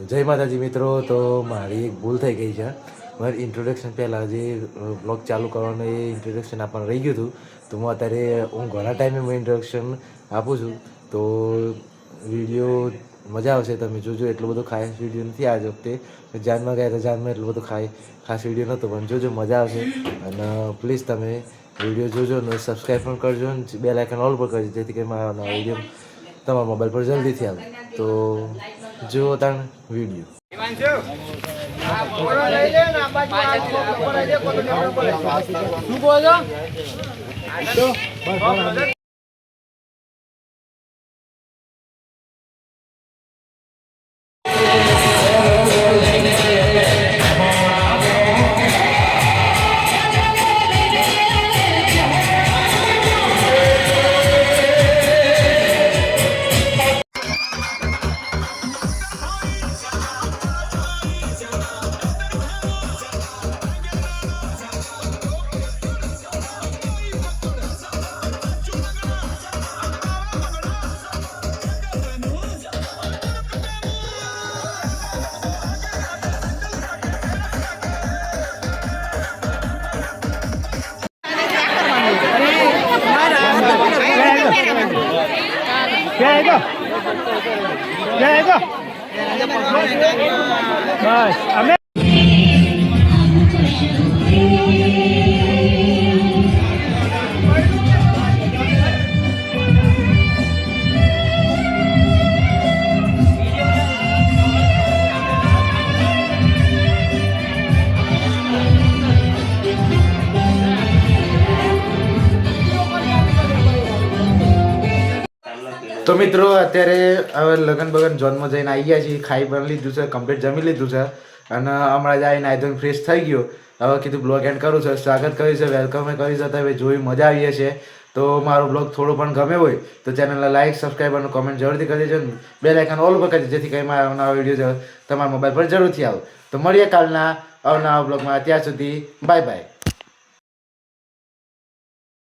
તો જય માતાજી મિત્રો. તો મારી એક ભૂલ થઈ ગઈ છે. મારી ઇન્ટ્રોડક્શન પહેલાં જે બ્લોગ ચાલુ કરવાનું એ ઇન્ટ્રોડક્શન આપણને રહી ગયું હતું. તો હું ઘણા ટાઈમે ઇન્ટ્રોડક્શન આપું છું. તો વિડીયો મજા આવશે, તમે જોજો. એટલો બધો ખાસ વિડીયો નથી આ વખતે. જાનમાં ગયા તો જાનમાં એટલો બધો ખાસ વિડીયો નહોતો, પણ જોજો મજા આવશે. અને પ્લીઝ તમે વિડીયો જોજો અને સબસ્ક્રાઈબ પણ કરજો અને બેલ આઇકન ઓલ પર કરજો, જેથી કરી મારા નવા વિડીયો તમારા મોબાઈલ પર જલ્દીથી આવે. તો જુઓ તાણ વિડીયો. શું બોલો? બસ અમે તો મિત્રો અત્યારે હવે લગન બગન જોનમાં જઈને આવી ગયા છીએ. ખાઈ પણ લીધું છે, કમ્પ્લીટ જમી લીધું છે અને હમણાં જ આવીને આઈધન ફ્રેશ થઈ ગયો. હવે કીધું બ્લોગ એન્ડ કરું છે, સ્વાગત કર્યું છે, વેલકમ કર્યું છે. તમે જોઈ મજા આવી હશે. તો મારો બ્લોગ થોડો પણ ગમે હોય તો ચેનલને લાઈક, સબસ્ક્રાઈબ અને કોમેન્ટ જરૂરથી કરી દેજો. બેલ આઇકન ઓલ પર કરજો, જેથી કંઈ મારા નવા વિડીયો તમારા મોબાઈલ પર જરૂરથી આવે. તો મળીએ કાલના અવનવા બ્લોગમાં. ત્યાં સુધી બાય બાય.